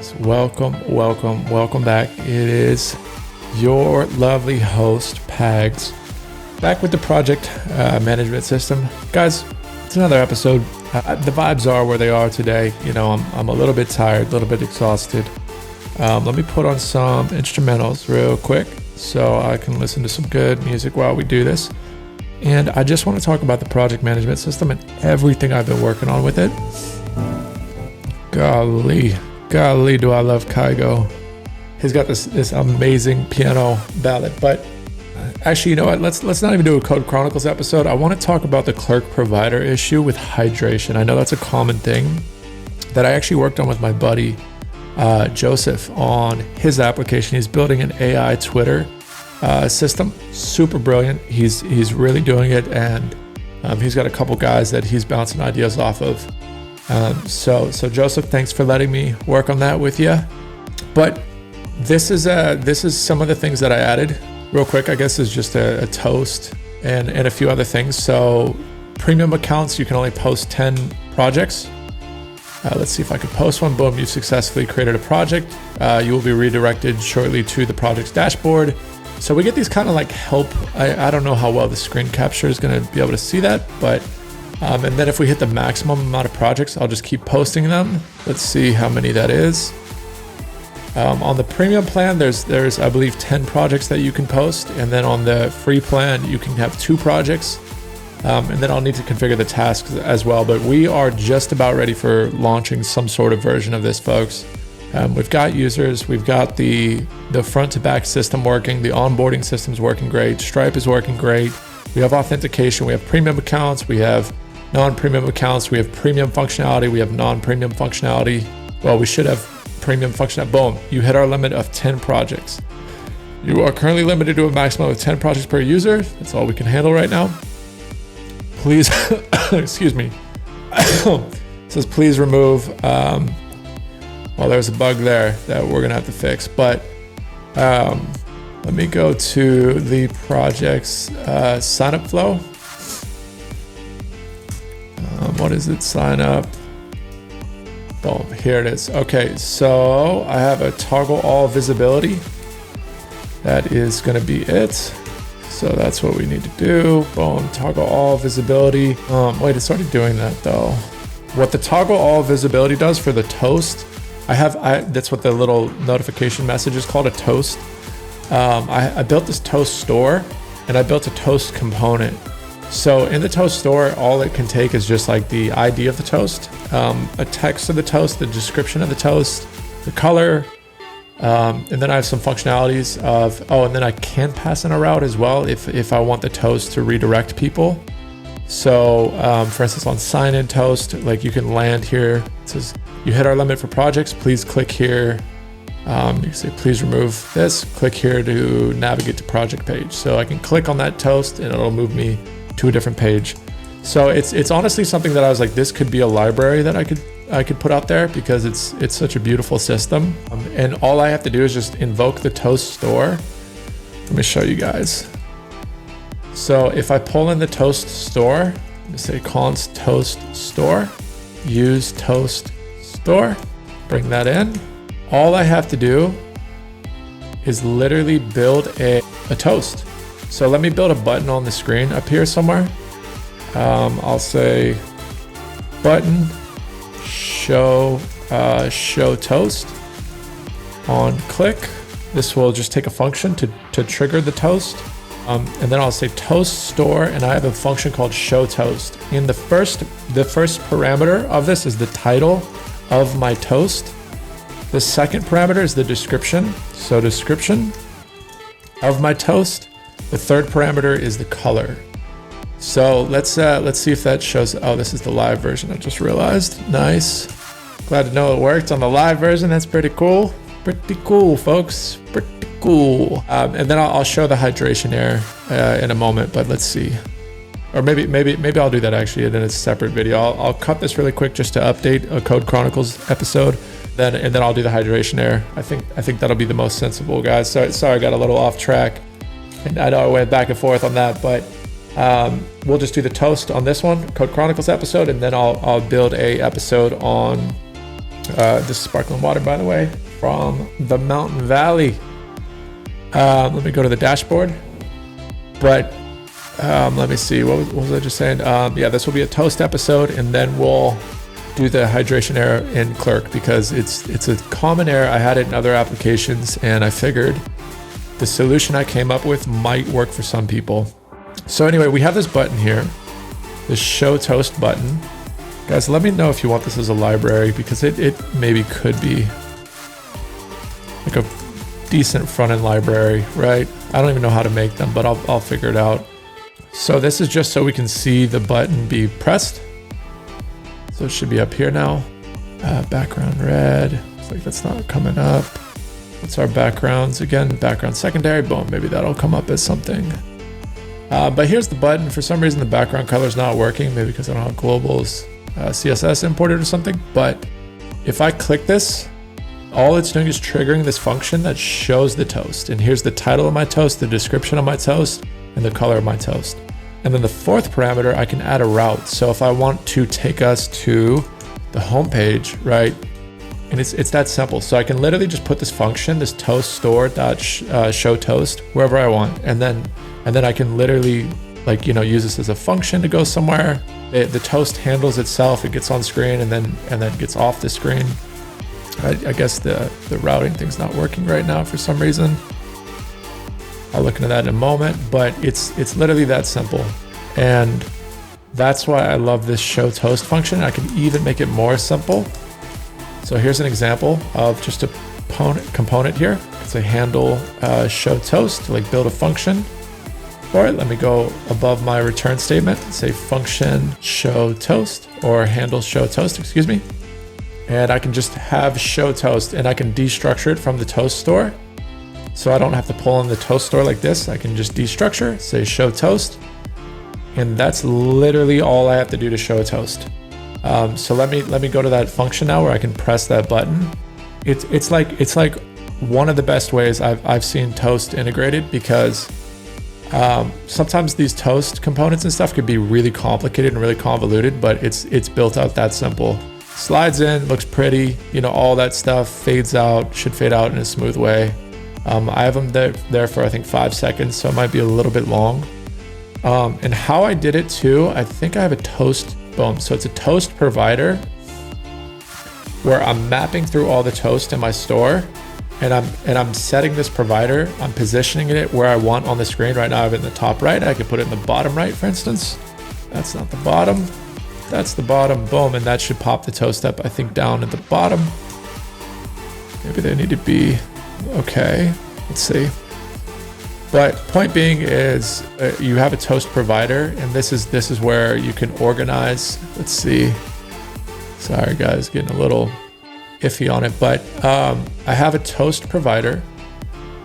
guys, welcome back. It is your lovely host Pags back with the project management system. Guys, it's another episode. The vibes are where they are today. You know, I'm a little bit tired, a little bit exhausted. Let me put on some instrumentals real quick so I can listen to some good music while we do this. And I just want to talk about the project management system and everything I've been working on with it. Golly, do I love Kygo. He's got this amazing piano ballad. But actually, you know what? Let's not even do a Code Chronicles episode. I want to talk about the clerk provider issue with hydration. I know that's a common thing that I actually worked on with my buddy Joseph on his application. He's building an AI Twitter system. Super brilliant. He's really doing it, and he's got a couple guys that he's bouncing ideas off of. So Joseph, thanks for letting me work on that with you. But this is some of the things that I added real quick. I guess is just a toast and a few other things. So premium accounts, you can only post 10 projects. Let's see if I can post one. Boom, you've successfully created a project. You will be redirected shortly to the project's dashboard. So we get these kind of like help. I don't know how well the screen capture is going to be able to see that, but and then if we hit the maximum amount of projects, I'll just keep posting them. Let's see how many that is. On the premium plan, there's I believe 10 projects that you can post, and then on the free plan, you can have 2 projects. And then I'll need to configure the tasks as well. But we are just about ready for launching some sort of version of this, folks. We've got users, we've got the front to back system working, the onboarding system's working great, Stripe is working great. We have authentication, we have premium accounts, we have non-premium accounts, we have premium functionality, we have non-premium functionality. Well, we should have premium functionality. Boom, you hit our limit of 10 projects. You are currently limited to a maximum of 10 projects per user. That's all we can handle right now. Please, excuse me. It says please remove, well, there's a bug there that we're gonna have to fix, but let me go to the project's signup flow. What is it? Sign up. Boom, here it is. Okay, so I have a toggle all visibility. That is gonna be it. So that's what we need to do. Boom, toggle all visibility. Wait, it's already doing that though. What the toggle all visibility does for the toast, that's what the little notification message is called, a toast. I built this toast store and I built a toast component. So in the toast store, all it can take is just like the ID of the toast, a text of the toast, the description of the toast, the color, and then I have some functionalities of, and then I can pass in a route as well if I want the toast to redirect people. So for instance, on sign in toast, like you can land here. It says, you hit our limit for projects, please click here. You can say, please remove this, click here to navigate to project page. So I can click on that toast and it'll move me to a different page. So it's honestly something that I was like, this could be a library that I could put out there because it's such a beautiful system. And all I have to do is just invoke the toast store. Let me show you guys. So if I pull in the toast store, let me say const toast store, use toast store, bring that in. All I have to do is literally build a toast. So let me build a button on the screen up here somewhere. I'll say button show toast on click. This will just take a function to trigger the toast. And then I'll say toast store, and I have a function called show toast. In the first parameter of this is the title of my toast. The second parameter is the description. So description of my toast. The third parameter is the color. So let's see if that shows. Oh, this is the live version. I just realized. Nice. Glad to know it worked on the live version. That's pretty cool. Pretty cool, folks. Pretty cool. And then I'll show the hydration error in a moment. But let's see. Or maybe I'll do that actually in a separate video. I'll cut this really quick just to update a Code Chronicles episode. And then I'll do the hydration error. I think that'll be the most sensible, guys. Sorry, I got a little off track. And I know I went back and forth on that, but we'll just do the toast on this one, Code Chronicles episode, and then I'll build a episode on This is sparkling water, by the way, from the Mountain Valley. Let me go to the dashboard. But let me see, what was I just saying? Yeah, this will be a toast episode, and then we'll do the hydration error in Clerk because it's a common error. I had it in other applications, and I figured the solution I came up with might work for some people. So anyway, we have this button here, this show toast button. Guys, let me know if you want this as a library because it maybe could be like a decent front-end library, right? I don't even know how to make them, but I'll figure it out. So this is just so we can see the button be pressed. So it should be up here now. Background red. Looks like that's not coming up. What's our backgrounds? Again, background secondary. Boom, maybe that'll come up as something. But here's the button. For some reason, the background color is not working. Maybe because I don't have globals CSS imported or something. But if I click this, all it's doing is triggering this function that shows the toast. And here's the title of my toast, the description of my toast, and the color of my toast. And then the fourth parameter, I can add a route. So if I want to take us to the home page, right? And it's that simple. So I can literally just put this function, this toast store.show toast, wherever I want. And then I can literally use this as a function to go somewhere. The toast handles itself. It gets on screen and then gets off the screen. I guess the routing thing's not working right now for some reason. I'll look into that in a moment, but it's literally that simple. And that's why I love this show toast function. I can even make it more simple. So here's an example of just a component here. It's a handle show toast to build a function for it. Let me go above my return statement, say function show toast or handle show toast, excuse me. And I can just have show toast and I can destructure it from the toast store. So I don't have to pull in the toast store like this. I can just destructure, say show toast. And that's literally all I have to do to show a toast. So let me go to that function now where I can press that button. It's like one of the best ways I've seen toast integrated because sometimes these toast components and stuff could be really complicated and really convoluted, but it's built out that simple. Slides in, looks pretty, all that stuff fades out, should fade out in a smooth way. I have them there for I think 5 seconds, so it might be a little bit long. And how I did it too, I think I have a toast, boom. So it's a toast provider where I'm mapping through all the toast in my store and I'm setting this provider, I'm positioning it where I want on the screen. Right now I have it in the top right. I could put it in the bottom right, for instance. That's not the bottom. That's the bottom, boom. And that should pop the toast up, I think, down at the bottom. Maybe they need to be, okay, let's see. But point being is you have a toast provider and this is where you can organize. Let's see. Sorry guys, getting a little iffy on it, but I have a toast provider.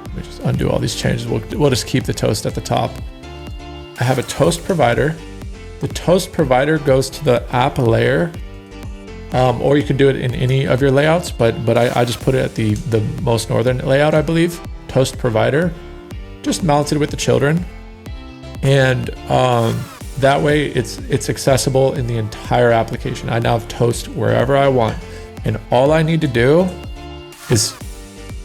Let me just undo all these changes. We'll just keep the toast at the top. I have a toast provider. The toast provider goes to the app layer, or you can do it in any of your layouts, but I just put it at the most northern layout, I believe. Toast provider, just mounted with the children. And that way it's accessible in the entire application. I now have toast wherever I want. And all I need to do is,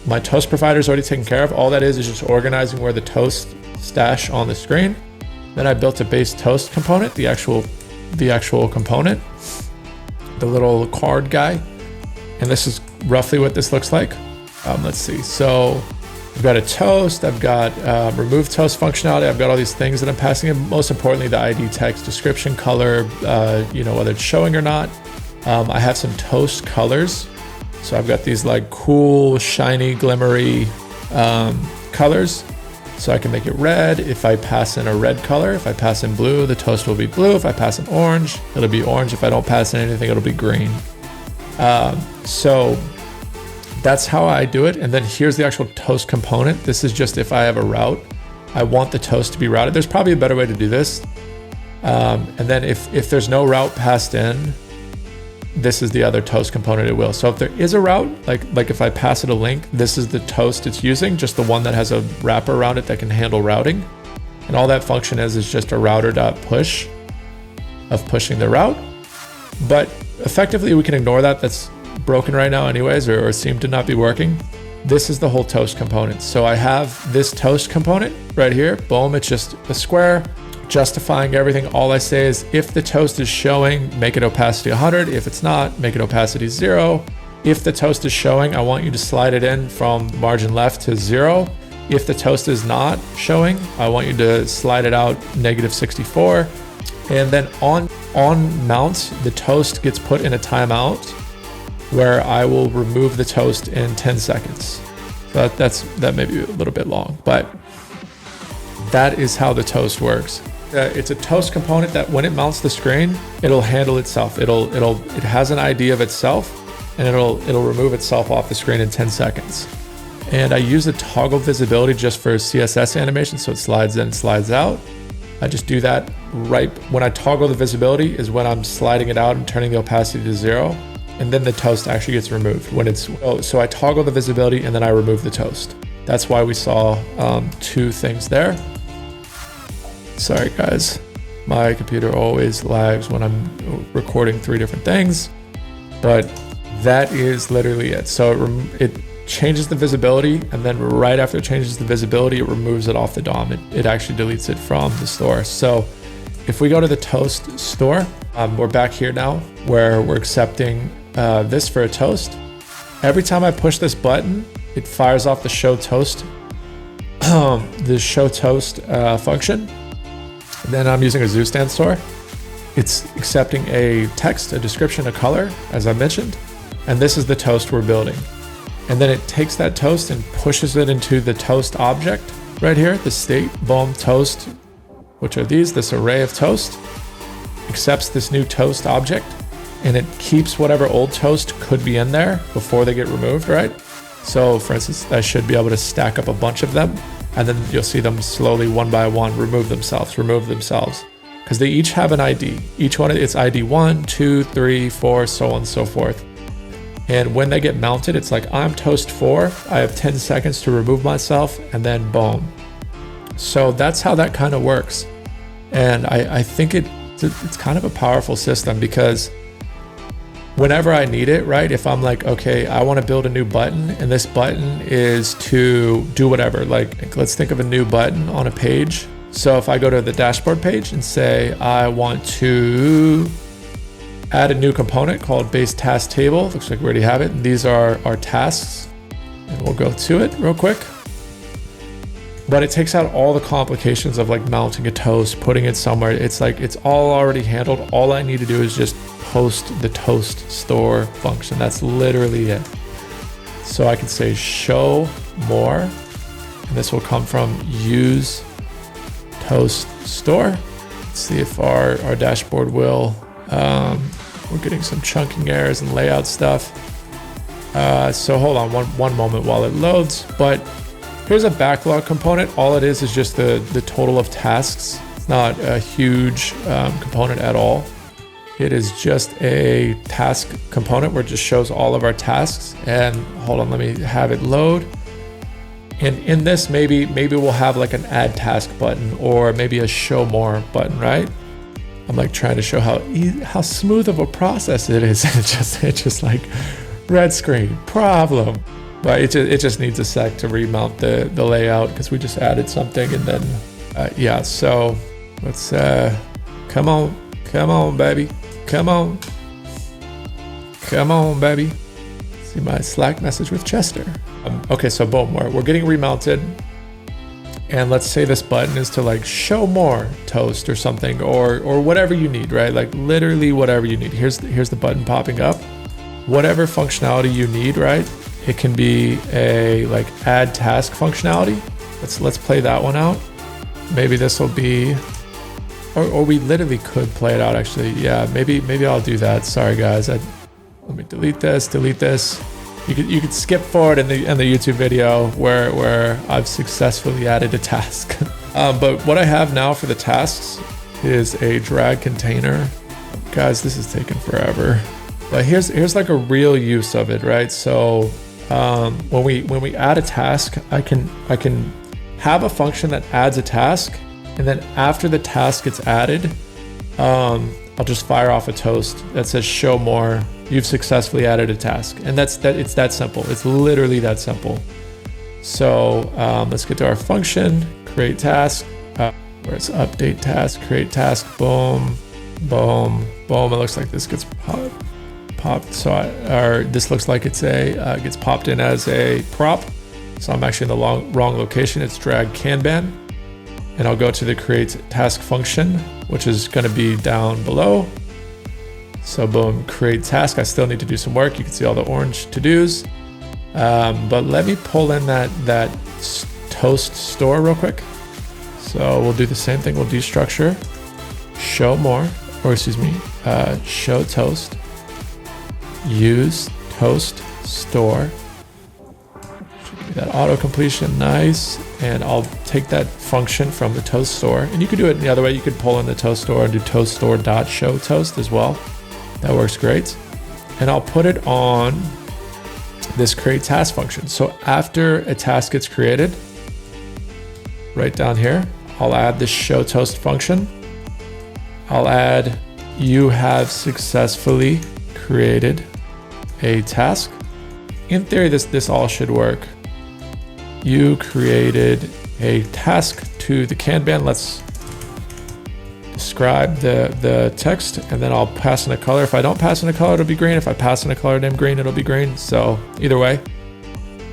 my toast provider is already taken care of. All that is just organizing where the toast stash on the screen. Then I built a base toast component, the actual component, the little card guy. And this is roughly what this looks like. Let's see. So I've got a toast, I've got remove toast functionality, I've got all these things that I'm passing in. Most importantly, the ID text, description, color, whether it's showing or not. I have some toast colors. So I've got these cool, shiny, glimmery colors. So I can make it red if I pass in a red color. If I pass in blue, the toast will be blue. If I pass in orange, it'll be orange. If I don't pass in anything, it'll be green. So that's how I do it. And then here's the actual toast component. This is just if I have a route, I want the toast to be routed. There's probably a better way to do this. And then if there's no route passed in, this is the other toast component it will. So if there is a route, like if I pass it a link, this is the toast it's using, just the one that has a wrapper around it that can handle routing. And all that function is just a router.push of pushing the route. But effectively we can ignore that. That's broken right now anyways, or seem to not be working. This is the whole toast component. So I have this toast component right here. Boom, it's just a square justifying everything. All I say is if the toast is showing, make it opacity 100. If it's not, make it opacity 0. If the toast is showing, I want you to slide it in from margin left to 0. If the toast is not showing, I want you to slide it out -64. And then on mount, the toast gets put in a timeout where I will remove the toast in 10 seconds. So that may be a little bit long, but that is how the toast works. It's a toast component that when it mounts the screen, it'll handle itself. It has an ID of itself, and it'll remove itself off the screen in 10 seconds. And I use the toggle visibility just for CSS animation, so it slides in, slides out. I just do that right when I toggle the visibility is when I'm sliding it out and turning the opacity to 0, and then the toast actually gets removed when it's, so I toggle the visibility and then I remove the toast. That's why we saw 2 things there. Sorry guys, my computer always lags when I'm recording 3 different things, but that is literally it. So it changes the visibility, and then right after it changes the visibility, it removes it off the DOM. It actually deletes it from the store. So if we go to the toast store, we're back here now where we're accepting this for a toast. Every time I push this button, it fires off the show toast, function. And then I'm using a ZooStan store. It's accepting a text, a description, a color, as I mentioned. And this is the toast we're building. And then it takes that toast and pushes it into the toast object right here, the state, boom, toast, which are this array of toast, accepts this new toast object, and it keeps whatever old toast could be in there before they get removed, right? So for instance, I should be able to stack up a bunch of them, and then you'll see them slowly one by one remove themselves, because they each have an ID. Each one, it's ID 1, 2, 3, 4, so on and so forth. And when they get mounted, it's like, I'm toast 4, I have 10 seconds to remove myself, and then boom. So that's how that kind of works. And I think it's kind of a powerful system, because whenever I need it, right? If I'm like, okay, I want to build a new button, and this button is to do whatever, like let's think of a new button on a page. So if I go to the dashboard page and say, I want to add a new component called base task table, looks like we already have it. And these are our tasks, and we'll go to it real quick. But it takes out all the complications of like mounting a toast, putting it somewhere. It's like, it's all already handled. All I need to do is just post the toast store function. That's literally it. So I can say show more, and this will come from use toast store. Let's see if our dashboard will, we're getting some chunking errors and layout stuff. So hold on one moment while it loads, but here's a backlog component. All it is just the total of tasks. It's not a huge component at all. It is just a task component where it just shows all of our tasks. And hold on, let me have it load. And in this, maybe we'll have like an add task button, or maybe a show more button, right? I'm like trying to show how smooth of a process it is. It just like red screen problem. But it just needs a sec to remount the layout, because we just added something. And then yeah, so let's come on baby, come on baby. See my Slack message with Chester. Okay, so boom, we're getting remounted, and let's say this button is to like show more toast or something, or whatever you need, right? Like literally whatever you need. Here's the button popping up. Whatever functionality you need, right? It can be a like add task functionality. Let's play that one out. Maybe this will be, or we literally could play it out actually. Yeah, maybe I'll do that. Sorry guys. Let me delete this. You could skip forward in the YouTube video where I've successfully added a task. But what I have now for the tasks is a drag container. Guys, this is taking forever. But here's like a real use of it, right? So when we add a task, I can have a function that adds a task, and then after the task gets added, I'll just fire off a toast that says show more. You've successfully added a task. And it's that simple. It's literally that simple. So let's get to our function, create task, where it's update task, create task, boom, boom, boom. It looks like this gets popped. So this looks like it's gets popped in as a prop. So I'm actually in the wrong location. It's drag Kanban. And I'll go to the create task function, which is going to be down below. So boom, create task. I still need to do some work. You can see all the orange to-dos. But let me pull in that toast store real quick. So we'll do the same thing. We'll destructure, show more, or excuse me, show toast, use toast store. That auto completion, nice. And I'll take that function from the toast store. And you could do it the other way. You could pull in the toast store and do toast store dot show toast as well. That works great. And I'll put it on this create task function. So after a task gets created, right down here, I'll add this show toast function. I'll add you have successfully created a task. In theory, this all should work. You created a task to the Kanban. Let's describe the text, and then I'll pass in a color. If I don't pass in a color, it'll be green. If I pass in a color named green, it'll be green. So either way.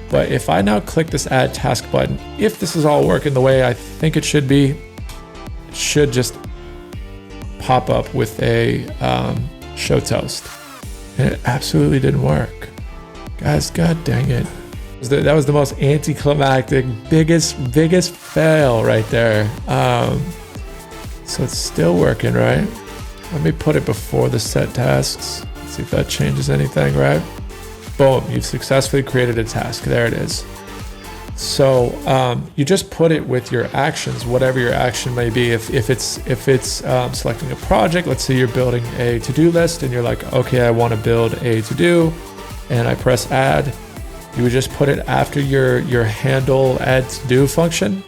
But if I now click this add task button, if this is all working the way I think it should be, it should just pop up with a show toast. And it absolutely didn't work. Guys, god dang it. That was the most anticlimactic, biggest fail right there. So it's still working, right? Let me put it before the set tasks. See if that changes anything, right? Boom, you've successfully created a task. There it is. So you just put it with your actions, whatever your action may be. If it's selecting a project, let's say you're building a to-do list and you're like, okay, I want to build a to-do, and I press add. You would just put it after your handle add to do function.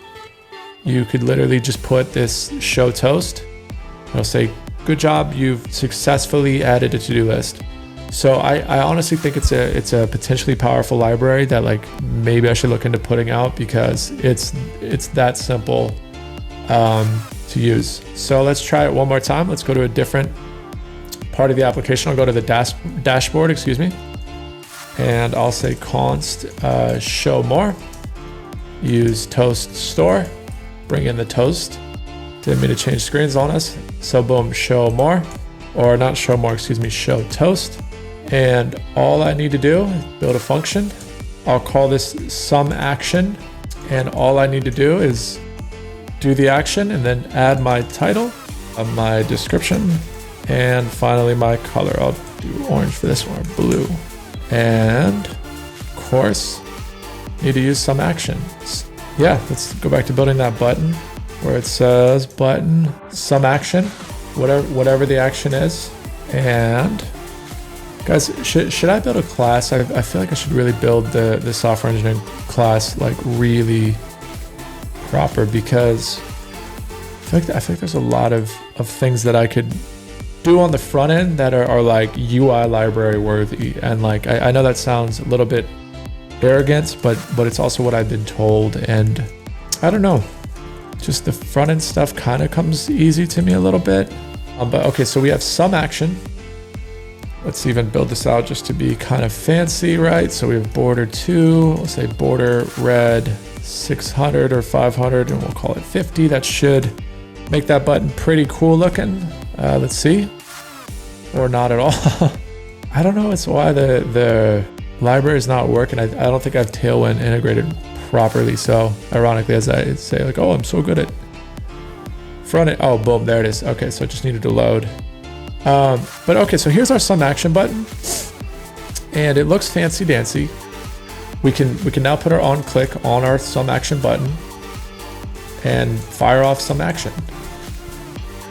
You could literally just put this show toast. It'll say, good job, you've successfully added a to-do list. So I honestly think it's a potentially powerful library that like maybe I should look into putting out, because it's that simple to use. So let's try it one more time. Let's go to a different part of the application. I'll go to the dashboard, excuse me. And I'll say const show more, use toast store, bring in the toast. Didn't mean to change screens on us. So boom, show more, or not show more, excuse me, show toast. And all I need to do is build a function. I'll call this some action. And all I need to do is do the action and then add my title, my description, and finally my color. I'll do orange for this one, or blue. And of course, need to use some action. Yeah, let's go back to building that button where it says button, some action, whatever the action is. And guys, should I build a class? I feel like I should really build the software engineering class like really proper, because I feel like there's a lot of things that I could do on the front end that are like UI library worthy. And like, I know that sounds a little bit arrogant, but it's also what I've been told. And I don't know, just the front end stuff kind of comes easy to me a little bit. But okay, so we have some action. Let's even build this out just to be kind of fancy, right? So we have border 2, let's say border red 600 or 500, and we'll call it 50. That should make that button pretty cool looking. Let's see, or not at all. I don't know. It's why the library is not working. I don't think I have Tailwind integrated properly. So ironically, as I say, like, oh, I'm so good at front end. Oh, boom, there it is. Okay, so it just needed to load. But okay, so here's our some action button, and it looks fancy dancy. We can now put our on click on our some action button and fire off some action.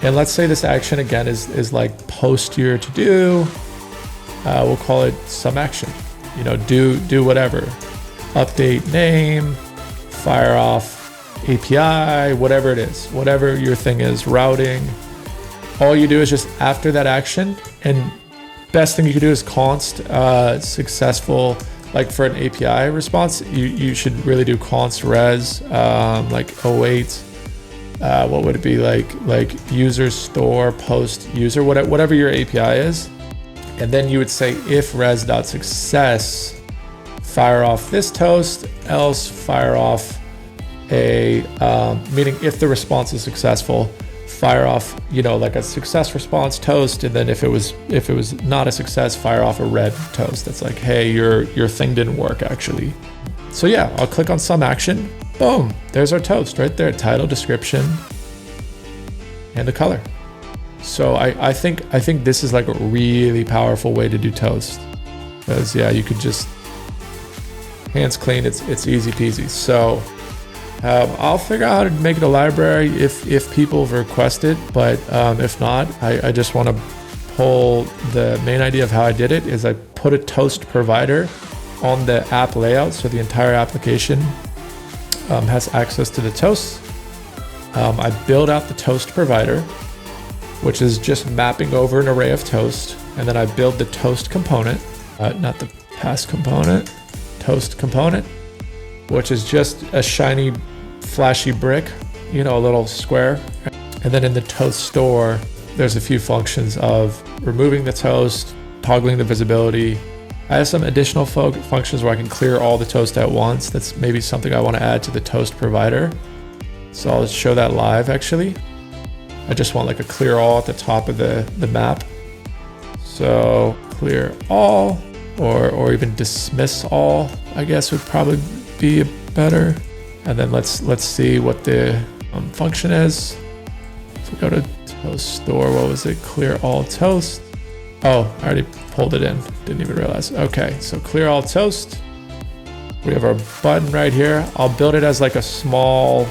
And let's say this action again is like post your to do. We'll call it some action. You know, do whatever. Update name, fire off API, whatever it is, whatever your thing is, routing, all you do is just after that action, and best thing you can do is const successful, like for an API response, you should really do const res, like await, what would it be, like user store post user, whatever your API is. And then you would say if res.success, fire off this toast, else fire off a, meaning if the response is successful, fire off, like a success response toast. And then if it was not a success, fire off a red toast. That's like, hey, your thing didn't work actually. So yeah, I'll click on some action. Boom, there's our toast right there. Title, description, and the color. So I think this is like a really powerful way to do toast, because yeah, you could just hands clean. It's easy peasy. So I'll figure out how to make it a library if people request it, but if not, I just want to pull the main idea of how I did it is I put a toast provider on the app layout, so the entire application has access to the toast. I build out the toast provider, which is just mapping over an array of toast, and then I build the toast component, not the pass component, toast component, which is just a shiny flashy brick, a little square. And then in the toast store, there's a few functions of removing the toast, toggling the visibility. I have some additional functions where I can clear all the toast at once. That's maybe something I want to add to the toast provider. So I'll show that live actually. I just want like a clear all at the top of the map. So clear all, or even dismiss all, I guess would probably be better. And then let's see what the function is. So go to toast store. What was it? Clear all toast. Oh, I already pulled it in. Didn't even realize. Okay, so clear all toast. We have our button right here. I'll build it as like a small,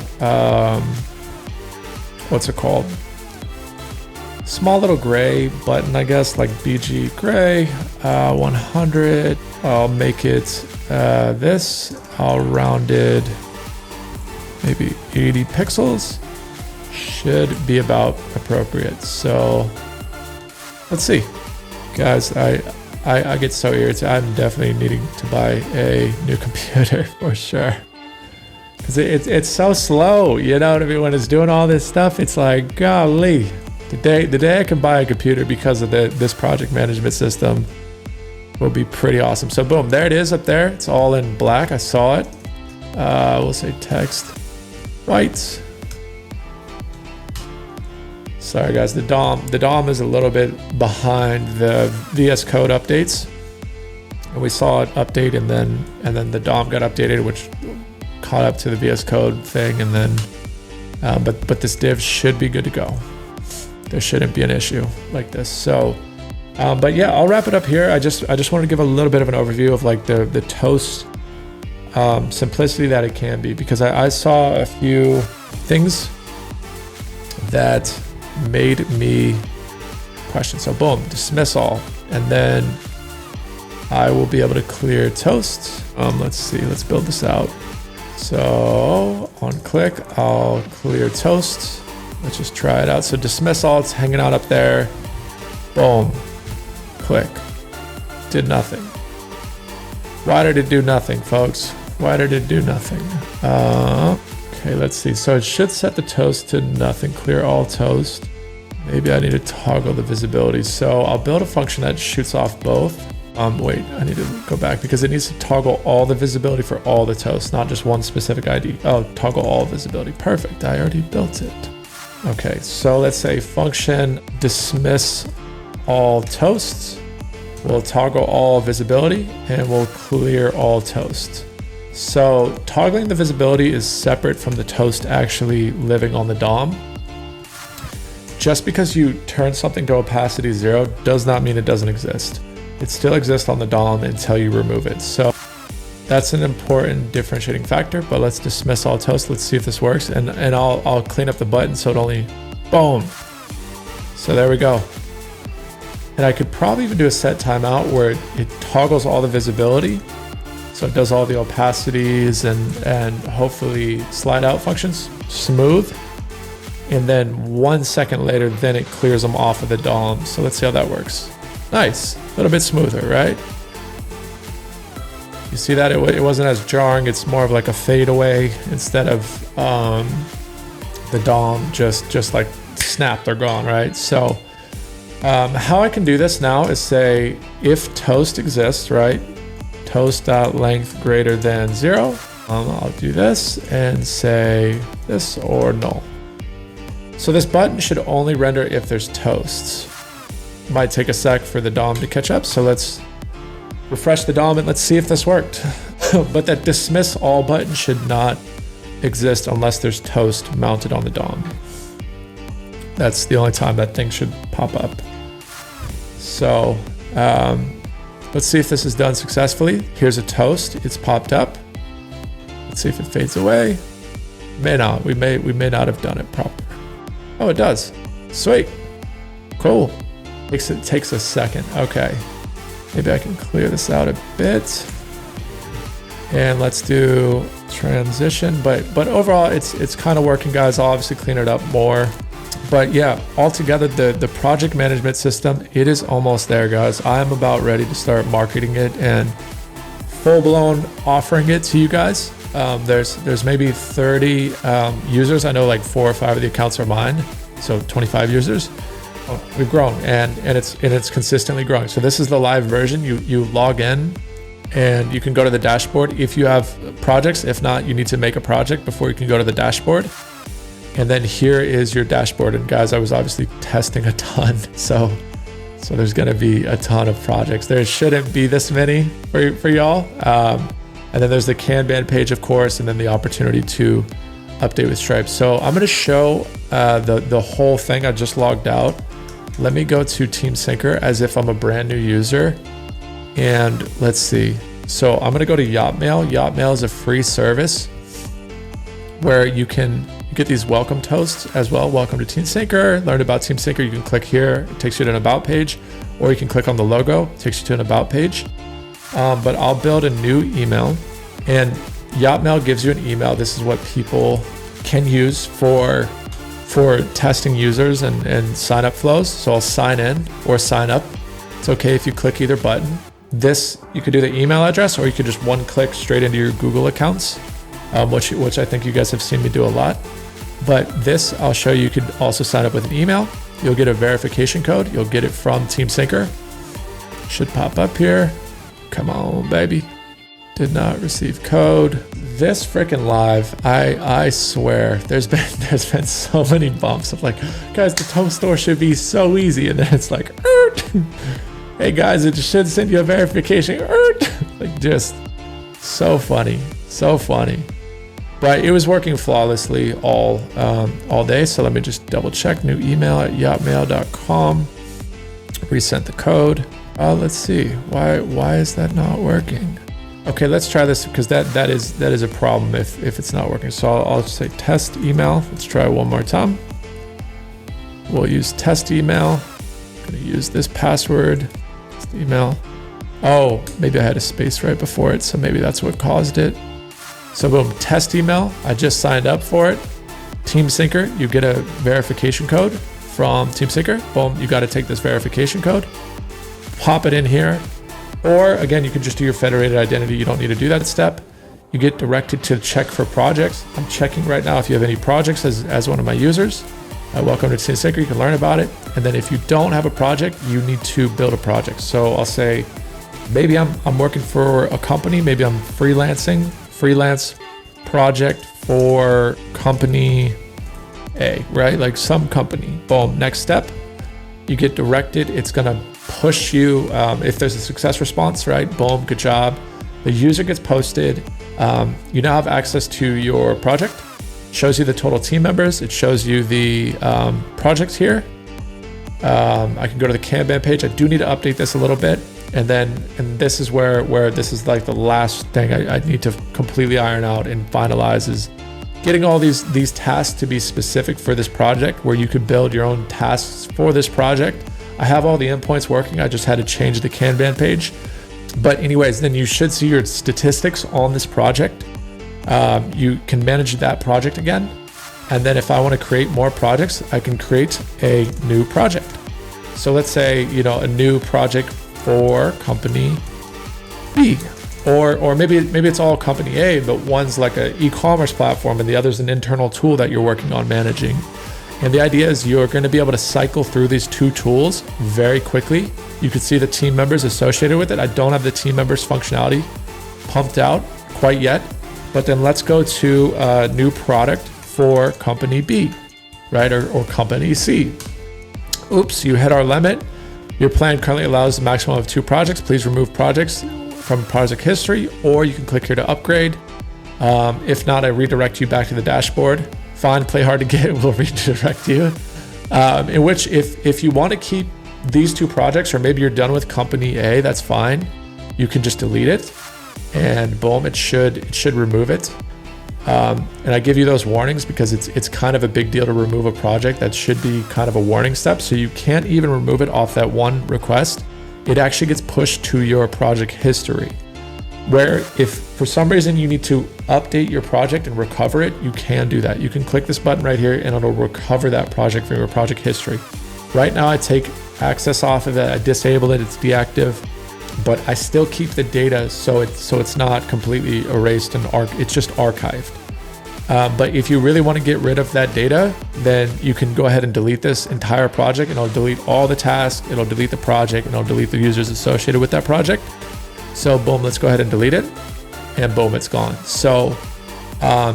what's it called? Small little gray button, I guess, like BG gray, 100. I'll make it this. I'll round it maybe 80 pixels. Should be about appropriate. So let's see. Guys, I get so irritated. I'm definitely needing to buy a new computer for sure. Because it's so slow, you know what I mean? When it's doing all this stuff, it's like, golly. The day I can buy a computer because of this project management system will be pretty awesome. So boom, there it is up there. It's all in black. I saw it. We'll say text white. Sorry guys, the DOM is a little bit behind the VS Code updates. And we saw it update and then the DOM got updated, which caught up to the VS Code thing, and then but this div should be good to go. There shouldn't be an issue like this. So but yeah, I'll wrap it up here. I just want to give a little bit of an overview of like the toast simplicity that it can be, because I saw a few things that made me question. So boom, dismiss all, and then I will be able to clear toast. Let's see, let's build this out. So on click, I'll clear toast. Let's just try it out. So dismiss all, it's hanging out up there. Boom, click, did nothing. Why did it do nothing, folks? Why did it do nothing? Okay, let's see. So it should set the toast to nothing, clear all toast. Maybe I need to toggle the visibility. So I'll build a function that shoots off both. Wait, I need to go back because it needs to toggle all the visibility for all the toasts, not just one specific ID. Oh, toggle all visibility. Perfect, I already built it. Okay, so let's say function dismiss all toasts. We'll toggle all visibility and we'll clear all toast. So toggling the visibility is separate from the toast actually living on the DOM. Just because you turn something to opacity 0 does not mean it doesn't exist. It still exists on the DOM until you remove it. So that's an important differentiating factor, but let's dismiss all toast. Let's see if this works. And I'll clean up the button so it only, boom. So there we go. And I could probably even do a set timeout where it toggles all the visibility. So it does all the opacities and hopefully slide out functions smooth. and then 1 second later, then it clears them off of the DOM. So let's see how that works. Nice, a little bit smoother, right? You see that it wasn't as jarring. It's more of like a fadeaway instead of the DOM just like snap, they're gone, right? So how I can do this now is say if toast exists, right? Toast.length greater than 0. I'll do this and say this or null. So this button should only render if there's toasts. Might take a sec for the DOM to catch up. So let's refresh the DOM and let's see if this worked. But that dismiss all button should not exist unless there's toast mounted on the DOM. That's the only time that thing should pop up. So let's see if this is done successfully. Here's a toast, it's popped up. Let's see if it fades away. May not, we may not have done it proper. Oh, it does. Sweet, cool. It takes a second, okay. Maybe I can clear this out a bit. And let's do transition, but overall it's kind of working, guys. I'll obviously clean it up more. But yeah, altogether the project management system, it is almost there, guys. I'm about ready to start marketing it and full-blown offering it to you guys. There's maybe 30 users. I know like 4 or 5 of the accounts are mine, so 25 users. We've grown and it's consistently growing. So this is the live version. You log in and you can go to the dashboard if you have projects. If not, you need to make a project before you can go to the dashboard. And then here is your dashboard. And guys, I was obviously testing a ton. So there's gonna be a ton of projects. There shouldn't be this many for y'all. And then there's the Kanban page, of course, and then the opportunity to update with Stripe. So I'm gonna show the whole thing. I just logged out. Let me go to teamSyncr as if I'm a brand new user. And let's see. So I'm gonna go to Yotmail. Yotmail is a free service where you get these welcome toasts as well. Welcome to teamSyncr. Learn about teamSyncr. You can click here. It takes you to an about page, or you can click on the logo. It takes you to an about page. But I'll build a new email, and Yotmail gives you an email. This is what people can use for testing users and sign up flows. So I'll sign in or sign up. It's okay if you click either button. This, you could do the email address, or you could just one click straight into your Google accounts, which I think you guys have seen me do a lot. But this, I'll show you could also sign up with an email. You'll get a verification code. You'll get it from teamSyncr. Should pop up here. Come on, baby. Did not receive code. This freaking live, I swear, there's been so many bumps of like, guys, the toast store should be so easy, and then it's like, hey guys, it should send you a verification. Like, just so funny, so funny. But it was working flawlessly all day. So let me just double check. New email at yotmail.com. Resent the code. Let's see. Why is that not working? Okay, let's try this, because that is a problem if it's not working. So I'll say test email. Let's try one more time. We'll use test email. I'm gonna use this password. Test email. Oh, maybe I had a space right before it, so maybe that's what caused it. So boom, test email. I just signed up for it. teamSyncr, you get a verification code from teamSyncr. Boom, you got to take this verification code, pop it in here. Or again, you can just do your federated identity. You don't need to do that step. You get directed to check for projects. I'm checking right now if you have any projects as one of my users. Welcome to teamSyncr, you can learn about it. And then if you don't have a project, you need to build a project. So I'll say, maybe I'm working for a company, maybe I'm freelance project for company A, right? Like some company. Boom, next step, you get directed. It's gonna push you, if there's a success response, right? Boom, good job. The user gets posted. You now have access to your project. Shows you the total team members. It shows you the projects here. I can go to the Kanban page. I do need to update this a little bit. And this is where this is like the last thing I need to completely iron out and finalize, is getting all these tasks to be specific for this project, where you could build your own tasks for this project. I have all the endpoints working. I just had to change the Kanban page. But anyways, then you should see your statistics on this project. You can manage that project again. And then if I want to create more projects, I can create a new project. So let's say, a new project for company B, or maybe it's all company A, but one's like an e-commerce platform and the other's an internal tool that you're working on managing. And the idea is you're going to be able to cycle through these two tools very quickly. You can see the team members associated with it. I don't have the team members functionality pumped out quite yet, but then let's go to a new product for company B, right? Or company C. Oops, you hit our limit. Your plan currently allows a maximum of 2 projects. Please remove projects from project history, or you can click here to upgrade. If not, I redirect you back to the dashboard. Fine, play hard to get, we'll redirect you. In which if you want to keep these 2 projects, or maybe you're done with company A, that's fine. You can just delete it and boom, it should remove it. And I give you those warnings because it's kind of a big deal to remove a project. That should be kind of a warning step. So you can't even remove it off that one request. It actually gets pushed to your project history, where if for some reason you need to update your project and recover it, you can do that. You can click this button right here and it'll recover that project from your project history. Right now I take access off of it, I disable it, it's deactive, but I still keep the data so it's not completely erased and it's just archived. But if you really want to get rid of that data, then you can go ahead and delete this entire project and it'll delete all the tasks, it'll delete the project, and it'll delete the users associated with that project. So boom, let's go ahead and delete it, and boom, it's gone. So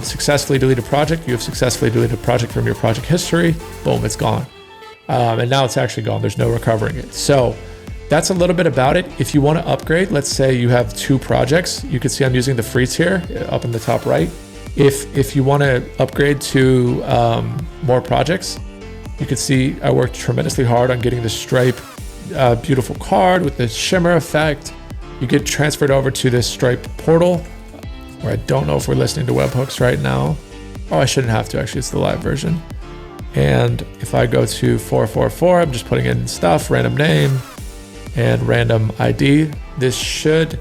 successfully delete a project. You have successfully deleted a project from your project history. Boom, it's gone. And now it's actually gone. There's no recovering it. So that's a little bit about it. If you want to upgrade, let's say you have 2 projects. You can see I'm using the free tier up in the top right. If you want to upgrade to more projects, you can see I worked tremendously hard on getting the Stripe beautiful card with the shimmer effect. You get transferred over to this Stripe portal, where I don't know if we're listening to webhooks right now. Oh, I shouldn't have to, actually, it's the live version. And if I go to 444, I'm just putting in stuff, random name and random ID. This should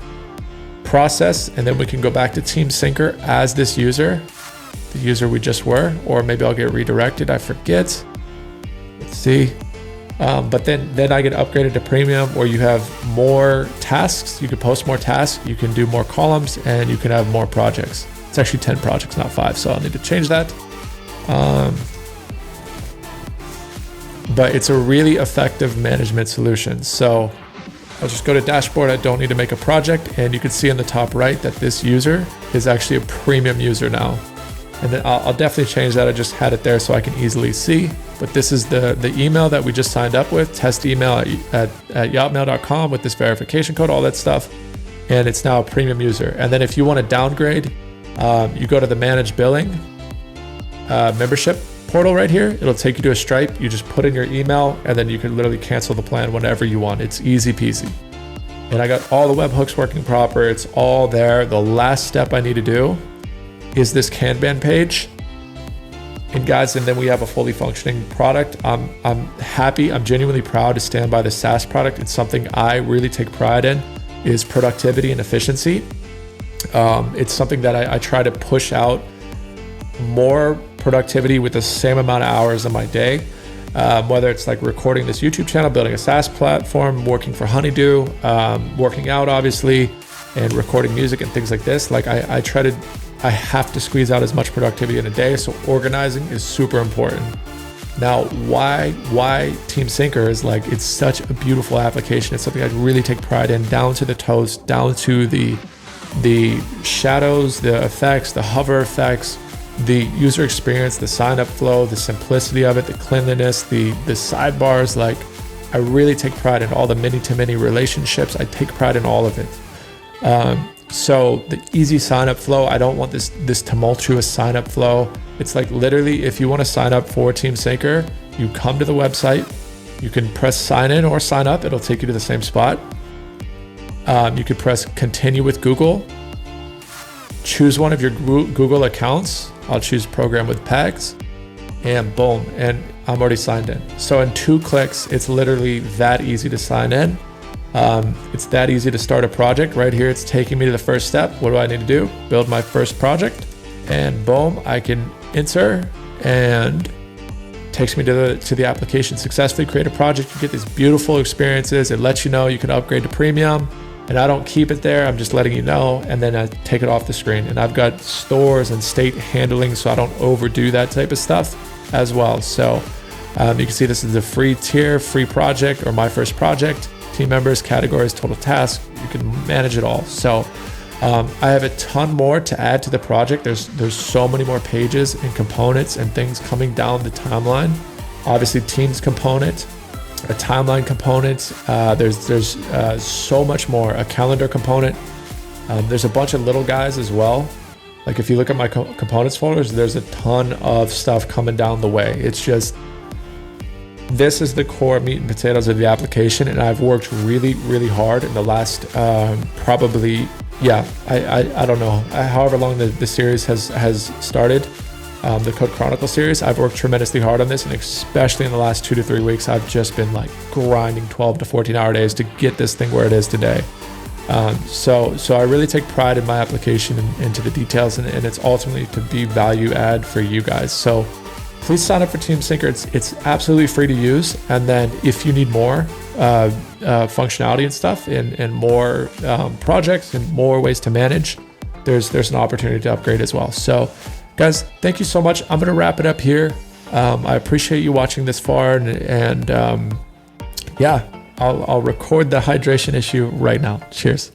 process, and then we can go back to teamSyncr as this user, the user we just were, or maybe I'll get redirected, I forget. Let's see. But then I get upgraded to premium, where you have more tasks, you can post more tasks, you can do more columns, and you can have more projects. It's actually 10 projects, not 5, so I'll need to change that. But it's a really effective management solution. So I'll just go to dashboard. I don't need to make a project, and you can see in the top right that this user is actually a premium user now. And then I'll definitely change that. I just had it there so I can easily see. But this is the email that we just signed up with, test email at yotmail.com with this verification code, all that stuff. And it's now a premium user. And then if you want to downgrade, you go to the manage billing membership portal right here. It'll take you to a Stripe. You just put in your email, and then you can literally cancel the plan whenever you want. It's easy peasy. And I got all the webhooks working proper. It's all there. The last step I need to do is this Kanban page. And guys, and then we have a fully functioning product. I'm happy, I'm genuinely proud to stand by the SaaS product. It's something I really take pride in, is productivity and efficiency. It's something that I try to push out more productivity with the same amount of hours in my day. Whether it's like recording this YouTube channel, building a SaaS platform, working for Honeydew, working out obviously, and recording music and things like this. Like I have to squeeze out as much productivity in a day, so organizing is super important. Now, why teamSyncr is like, it's such a beautiful application. It's something I really take pride in, down to the toes, down to the shadows, the effects, the hover effects, the user experience, the sign-up flow, the simplicity of it, the cleanliness, the sidebars. Like, I really take pride in all the many-to-many relationships. I take pride in all of it. So the easy sign-up flow, I don't want this tumultuous sign-up flow. It's like literally, if you want to sign up for teamSyncr, you come to the website, you can press sign in or sign up. It'll take you to the same spot. You could press continue with Google, choose one of your Google accounts. I'll choose program with pegs, and boom, and I'm already signed in. So in 2 clicks, it's literally that easy to sign in. It's that easy to start a project. Right here, it's taking me to the first step. What do I need to do? Build my first project, and boom, I can enter and takes me to the application. Successfully create a project. You get these beautiful experiences. It lets you know you can upgrade to premium, and I don't keep it there. I'm just letting you know, and then I take it off the screen. And I've got stores and state handling, so I don't overdo that type of stuff as well. So you can see this is the free tier, free project, or my first project, team members, categories, total tasks. You can manage it all. So I have a ton more to add to the project. There's so many more pages and components and things coming down the timeline. Obviously, teams component, a timeline component. There's so much more. A calendar component. There's a bunch of little guys as well. Like if you look at my components folders, there's a ton of stuff coming down the way. It's just, this is the core meat and potatoes of the application, and I've worked really, really hard in the last probably. Yeah, I don't know. However long the series has started, the Code Chronicles series, I've worked tremendously hard on this, and especially in the last 2 to 3 weeks, I've just been like grinding 12 to 14 hour days to get this thing where it is today. So I really take pride in my application and into the details, and it's ultimately to be value add for you guys. So please sign up for teamSyncr. It's absolutely free to use. And then if you need more functionality and stuff and more projects and more ways to manage, there's an opportunity to upgrade as well. So guys, thank you so much. I'm going to wrap it up here. I appreciate you watching this far, and yeah, I'll record the hydration issue right now. Cheers.